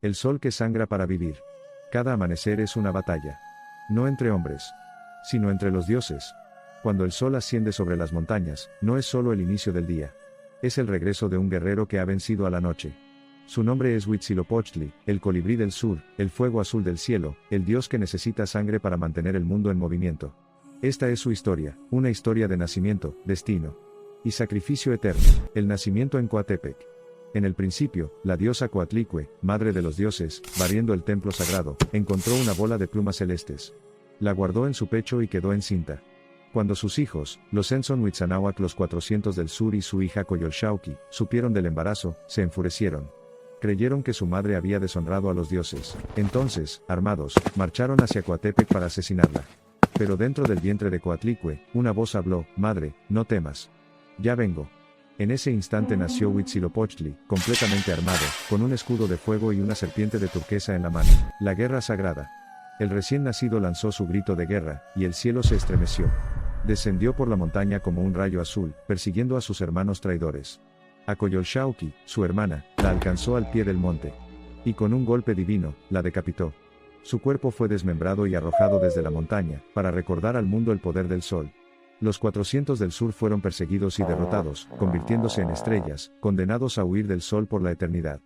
El sol que sangra para vivir. Cada amanecer es una batalla. No entre hombres, sino entre los dioses. Cuando el sol asciende sobre las montañas, no es solo el inicio del día. Es el regreso de un guerrero que ha vencido a la noche. Su nombre es Huitzilopochtli, el colibrí del sur, el fuego azul del cielo, el dios que necesita sangre para mantener el mundo en movimiento. Esta es su historia, una historia de nacimiento, destino y sacrificio eterno. El nacimiento en Coatepec. En el principio, la diosa Coatlicue, madre de los dioses, barriendo el templo sagrado, encontró una bola de plumas celestes. La guardó en su pecho y quedó encinta. Cuando sus hijos, los Enzon-Huitzanahuac los 400 del sur y su hija Coyolxauhqui, supieron del embarazo, se enfurecieron. Creyeron que su madre había deshonrado a los dioses. Entonces, armados, marcharon hacia Coatepec para asesinarla. Pero dentro del vientre de Coatlicue, una voz habló: «Madre, no temas. Ya vengo». En ese instante nació Huitzilopochtli, completamente armado, con un escudo de fuego y una serpiente de turquesa en la mano. La guerra sagrada. El recién nacido lanzó su grito de guerra, y el cielo se estremeció. Descendió por la montaña como un rayo azul, persiguiendo a sus hermanos traidores. A Coyolxauhqui, su hermana, la alcanzó al pie del monte. Y con un golpe divino, la decapitó. Su cuerpo fue desmembrado y arrojado desde la montaña, para recordar al mundo el poder del sol. Los 400 del sur fueron perseguidos y derrotados, convirtiéndose en estrellas, condenados a huir del sol por la eternidad.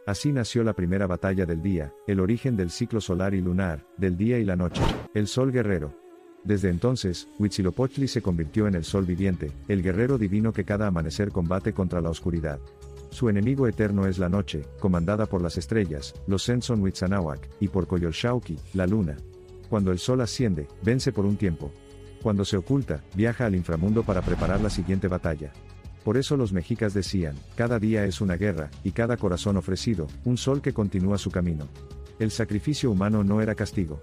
Así nació la primera batalla del día, el origen del ciclo solar y lunar, del día y la noche. El sol guerrero. Desde entonces, Huitzilopochtli se convirtió en el sol viviente, el guerrero divino que cada amanecer combate contra la oscuridad. Su enemigo eterno es la noche, comandada por las estrellas, los Enzon-Huitzanahuac, y por Coyolxauhqui, la luna. Cuando el sol asciende, vence por un tiempo. Cuando se oculta, viaja al inframundo para preparar la siguiente batalla. Por eso los mexicas decían: cada día es una guerra, y cada corazón ofrecido, un sol que continúa su camino. El sacrificio humano no era castigo.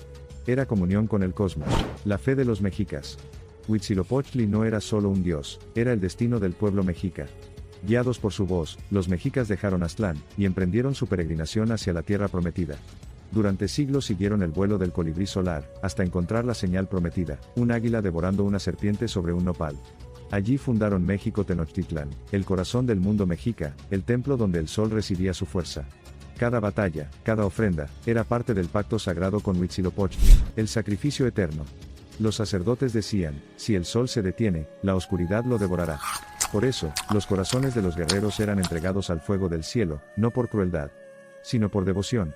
Era comunión con el cosmos. La fe de los mexicas. Huitzilopochtli no era solo un dios, era el destino del pueblo mexica. Guiados por su voz, los mexicas dejaron Aztlán, y emprendieron su peregrinación hacia la tierra prometida. Durante siglos siguieron el vuelo del colibrí solar, hasta encontrar la señal prometida, un águila devorando una serpiente sobre un nopal. Allí fundaron México Tenochtitlan, el corazón del mundo mexica, el templo donde el sol recibía su fuerza. Cada batalla, cada ofrenda, era parte del pacto sagrado con Huitzilopochtli, el sacrificio eterno. Los sacerdotes decían: si el sol se detiene, la oscuridad lo devorará. Por eso, los corazones de los guerreros eran entregados al fuego del cielo, no por crueldad, sino por devoción.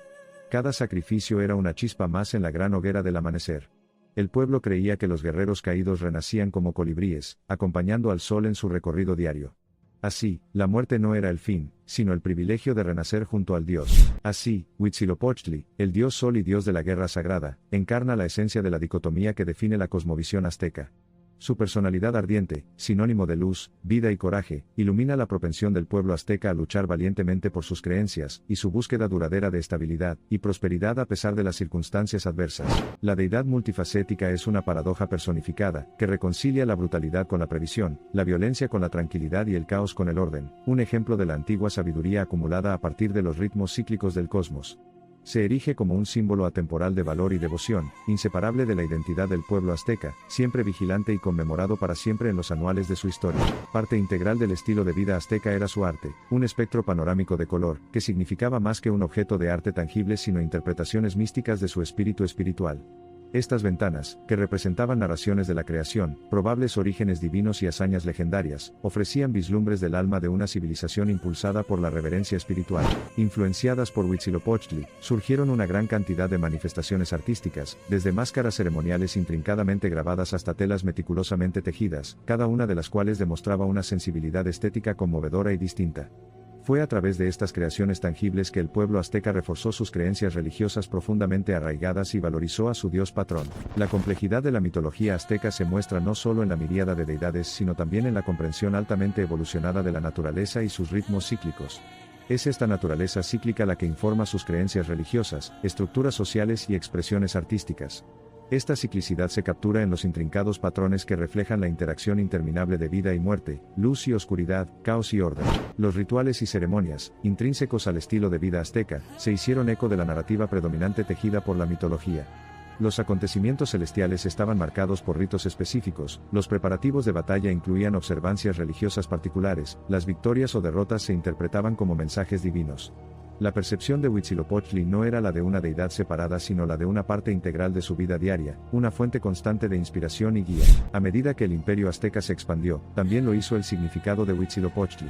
Cada sacrificio era una chispa más en la gran hoguera del amanecer. El pueblo creía que los guerreros caídos renacían como colibríes, acompañando al sol en su recorrido diario. Así, la muerte no era el fin, sino el privilegio de renacer junto al dios. Así, Huitzilopochtli, el dios sol y dios de la guerra sagrada, encarna la esencia de la dicotomía que define la cosmovisión azteca. Su personalidad ardiente, sinónimo de luz, vida y coraje, ilumina la propensión del pueblo azteca a luchar valientemente por sus creencias, y su búsqueda duradera de estabilidad y prosperidad a pesar de las circunstancias adversas. La deidad multifacética es una paradoja personificada, que reconcilia la brutalidad con la previsión, la violencia con la tranquilidad y el caos con el orden, un ejemplo de la antigua sabiduría acumulada a partir de los ritmos cíclicos del cosmos. Se erige como un símbolo atemporal de valor y devoción, inseparable de la identidad del pueblo azteca, siempre vigilante y conmemorado para siempre en los anuales de su historia. Parte integral del estilo de vida azteca era su arte, un espectro panorámico de color, que significaba más que un objeto de arte tangible sino interpretaciones místicas de su espíritu espiritual. Estas ventanas, que representaban narraciones de la creación, probables orígenes divinos y hazañas legendarias, ofrecían vislumbres del alma de una civilización impulsada por la reverencia espiritual. Influenciadas por Huitzilopochtli, surgieron una gran cantidad de manifestaciones artísticas, desde máscaras ceremoniales intrincadamente grabadas hasta telas meticulosamente tejidas, cada una de las cuales demostraba una sensibilidad estética conmovedora y distinta. Fue a través de estas creaciones tangibles que el pueblo azteca reforzó sus creencias religiosas profundamente arraigadas y valorizó a su dios patrón. La complejidad de la mitología azteca se muestra no solo en la miríada de deidades sino también en la comprensión altamente evolucionada de la naturaleza y sus ritmos cíclicos. Es esta naturaleza cíclica la que informa sus creencias religiosas, estructuras sociales y expresiones artísticas. Esta ciclicidad se captura en los intrincados patrones que reflejan la interacción interminable de vida y muerte, luz y oscuridad, caos y orden. Los rituales y ceremonias, intrínsecos al estilo de vida azteca, se hicieron eco de la narrativa predominante tejida por la mitología. Los acontecimientos celestiales estaban marcados por ritos específicos, los preparativos de batalla incluían observancias religiosas particulares, las victorias o derrotas se interpretaban como mensajes divinos. La percepción de Huitzilopochtli no era la de una deidad separada sino la de una parte integral de su vida diaria, una fuente constante de inspiración y guía. A medida que el imperio azteca se expandió, también lo hizo el significado de Huitzilopochtli.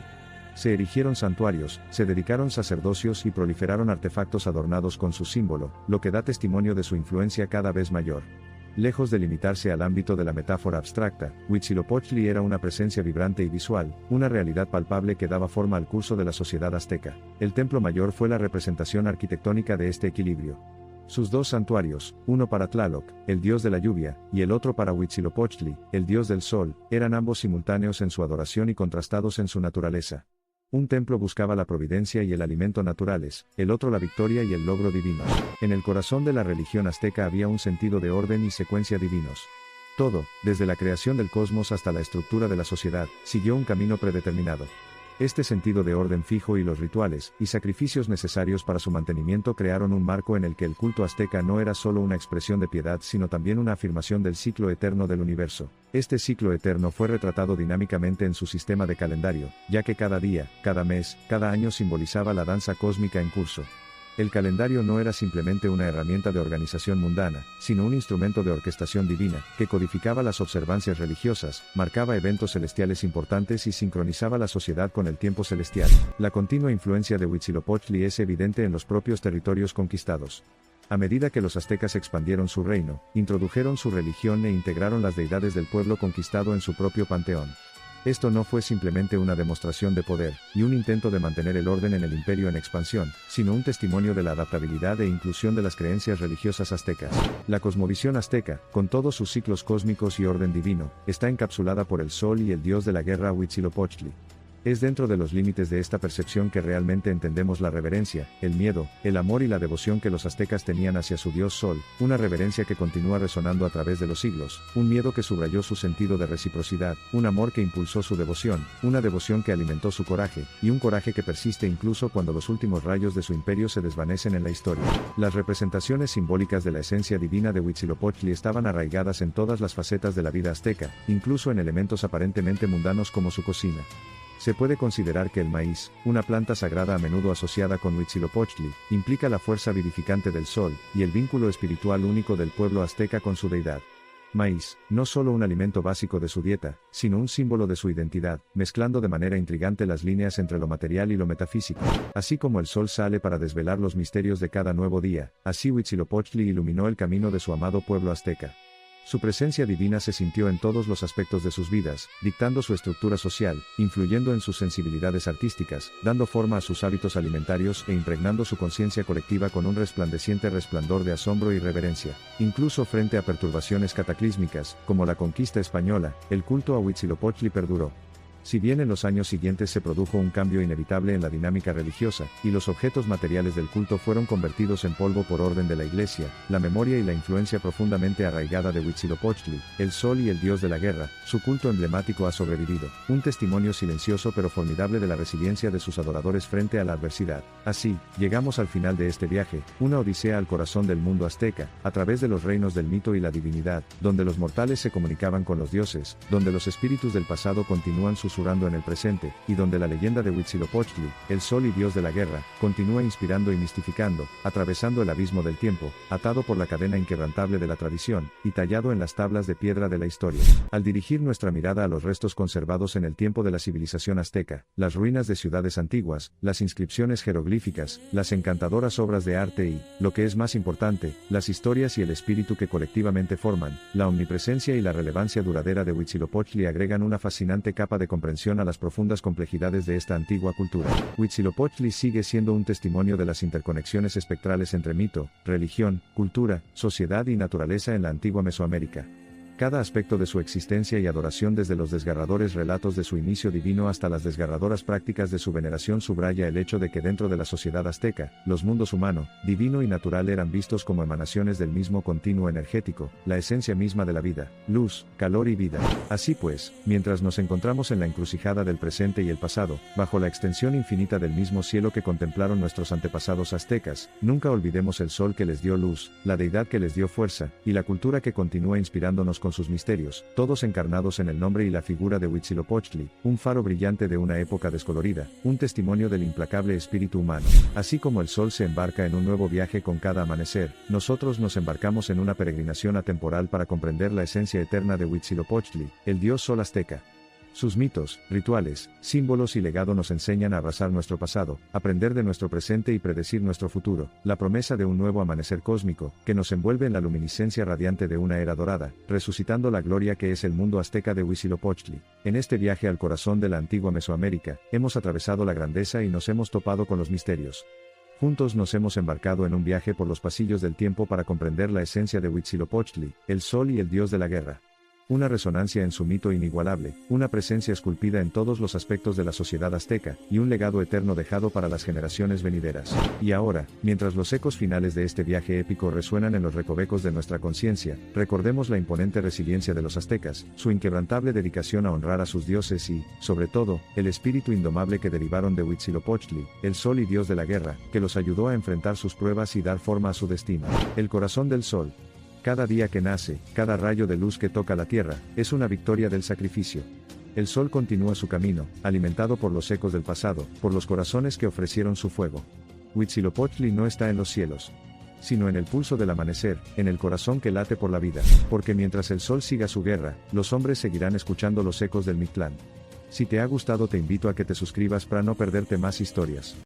Se erigieron santuarios, se dedicaron sacerdocios y proliferaron artefactos adornados con su símbolo, lo que da testimonio de su influencia cada vez mayor. Lejos de limitarse al ámbito de la metáfora abstracta, Huitzilopochtli era una presencia vibrante y visual, una realidad palpable que daba forma al curso de la sociedad azteca. El templo mayor fue la representación arquitectónica de este equilibrio. Sus dos santuarios, uno para Tlaloc, el dios de la lluvia, y el otro para Huitzilopochtli, el dios del sol, eran ambos simultáneos en su adoración y contrastados en su naturaleza. Un templo buscaba la providencia y el alimento naturales, el otro la victoria y el logro divino. En el corazón de la religión azteca había un sentido de orden y secuencia divinos. Todo, desde la creación del cosmos hasta la estructura de la sociedad, siguió un camino predeterminado. Este sentido de orden fijo y los rituales y sacrificios necesarios para su mantenimiento crearon un marco en el que el culto azteca no era solo una expresión de piedad sino también una afirmación del ciclo eterno del universo. Este ciclo eterno fue retratado dinámicamente en su sistema de calendario, ya que cada día, cada mes, cada año simbolizaba la danza cósmica en curso. El calendario no era simplemente una herramienta de organización mundana, sino un instrumento de orquestación divina, que codificaba las observancias religiosas, marcaba eventos celestiales importantes y sincronizaba la sociedad con el tiempo celestial. La continua influencia de Huitzilopochtli es evidente en los propios territorios conquistados. A medida que los aztecas expandieron su reino, introdujeron su religión e integraron las deidades del pueblo conquistado en su propio panteón. Esto no fue simplemente una demostración de poder, y un intento de mantener el orden en el imperio en expansión, sino un testimonio de la adaptabilidad e inclusión de las creencias religiosas aztecas. La cosmovisión azteca, con todos sus ciclos cósmicos y orden divino, está encapsulada por el sol y el dios de la guerra Huitzilopochtli. Es dentro de los límites de esta percepción que realmente entendemos la reverencia, el miedo, el amor y la devoción que los aztecas tenían hacia su dios Sol, una reverencia que continúa resonando a través de los siglos, un miedo que subrayó su sentido de reciprocidad, un amor que impulsó su devoción, una devoción que alimentó su coraje, y un coraje que persiste incluso cuando los últimos rayos de su imperio se desvanecen en la historia. Las representaciones simbólicas de la esencia divina de Huitzilopochtli estaban arraigadas en todas las facetas de la vida azteca, incluso en elementos aparentemente mundanos como su cocina. Se puede considerar que el maíz, una planta sagrada a menudo asociada con Huitzilopochtli, implica la fuerza vivificante del sol, y el vínculo espiritual único del pueblo azteca con su deidad. Maíz, no solo un alimento básico de su dieta, sino un símbolo de su identidad, mezclando de manera intrigante las líneas entre lo material y lo metafísico. Así como el sol sale para desvelar los misterios de cada nuevo día, así Huitzilopochtli iluminó el camino de su amado pueblo azteca. Su presencia divina se sintió en todos los aspectos de sus vidas, dictando su estructura social, influyendo en sus sensibilidades artísticas, dando forma a sus hábitos alimentarios e impregnando su conciencia colectiva con un resplandeciente resplandor de asombro y reverencia. Incluso frente a perturbaciones cataclísmicas, como la conquista española, el culto a Huitzilopochtli perduró. Si bien en los años siguientes se produjo un cambio inevitable en la dinámica religiosa, y los objetos materiales del culto fueron convertidos en polvo por orden de la Iglesia, la memoria y la influencia profundamente arraigada de Huitzilopochtli, el sol y el dios de la guerra, su culto emblemático ha sobrevivido, un testimonio silencioso pero formidable de la resiliencia de sus adoradores frente a la adversidad. Así, llegamos al final de este viaje, una odisea al corazón del mundo azteca, a través de los reinos del mito y la divinidad, donde los mortales se comunicaban con los dioses, donde los espíritus del pasado continúan susurrando en el presente, y donde la leyenda de Huitzilopochtli, el sol y dios de la guerra, continúa inspirando y mistificando, atravesando el abismo del tiempo, atado por la cadena inquebrantable de la tradición, y tallado en las tablas de piedra de la historia. Al dirigir nuestra mirada a los restos conservados en el tiempo de la civilización azteca, las ruinas de ciudades antiguas, las inscripciones jeroglíficas, las encantadoras obras de arte y, lo que es más importante, las historias y el espíritu que colectivamente forman, la omnipresencia y la relevancia duradera de Huitzilopochtli agregan una fascinante capa de comprensión a las profundas complejidades de esta antigua cultura. Huitzilopochtli sigue siendo un testimonio de las interconexiones espectrales entre mito, religión, cultura, sociedad y naturaleza en la antigua Mesoamérica. Cada aspecto de su existencia y adoración, desde los desgarradores relatos de su inicio divino hasta las desgarradoras prácticas de su veneración, subraya el hecho de que dentro de la sociedad azteca, los mundos humano, divino y natural eran vistos como emanaciones del mismo continuo energético, la esencia misma de la vida, luz, calor y vida. Así pues, mientras nos encontramos en la encrucijada del presente y el pasado, bajo la extensión infinita del mismo cielo que contemplaron nuestros antepasados aztecas, nunca olvidemos el sol que les dio luz, la deidad que les dio fuerza, y la cultura que continúa inspirándonos con sus misterios, todos encarnados en el nombre y la figura de Huitzilopochtli, un faro brillante de una época descolorida, un testimonio del implacable espíritu humano. Así como el sol se embarca en un nuevo viaje con cada amanecer, nosotros nos embarcamos en una peregrinación atemporal para comprender la esencia eterna de Huitzilopochtli, el dios sol azteca. Sus mitos, rituales, símbolos y legado nos enseñan a abrazar nuestro pasado, aprender de nuestro presente y predecir nuestro futuro, la promesa de un nuevo amanecer cósmico, que nos envuelve en la luminiscencia radiante de una era dorada, resucitando la gloria que es el mundo azteca de Huitzilopochtli. En este viaje al corazón de la antigua Mesoamérica, hemos atravesado la grandeza y nos hemos topado con los misterios. Juntos nos hemos embarcado en un viaje por los pasillos del tiempo para comprender la esencia de Huitzilopochtli, el sol y el dios de la guerra. Una resonancia en su mito inigualable, una presencia esculpida en todos los aspectos de la sociedad azteca, y un legado eterno dejado para las generaciones venideras. Y ahora, mientras los ecos finales de este viaje épico resuenan en los recovecos de nuestra conciencia, recordemos la imponente resiliencia de los aztecas, su inquebrantable dedicación a honrar a sus dioses y, sobre todo, el espíritu indomable que derivaron de Huitzilopochtli, el sol y dios de la guerra, que los ayudó a enfrentar sus pruebas y dar forma a su destino. El corazón del sol. Cada día que nace, cada rayo de luz que toca la tierra, es una victoria del sacrificio. El sol continúa su camino, alimentado por los ecos del pasado, por los corazones que ofrecieron su fuego. Huitzilopochtli no está en los cielos, sino en el pulso del amanecer, en el corazón que late por la vida, porque mientras el sol siga su guerra, los hombres seguirán escuchando los ecos del Mictlán. Si te ha gustado te invito a que te suscribas para no perderte más historias.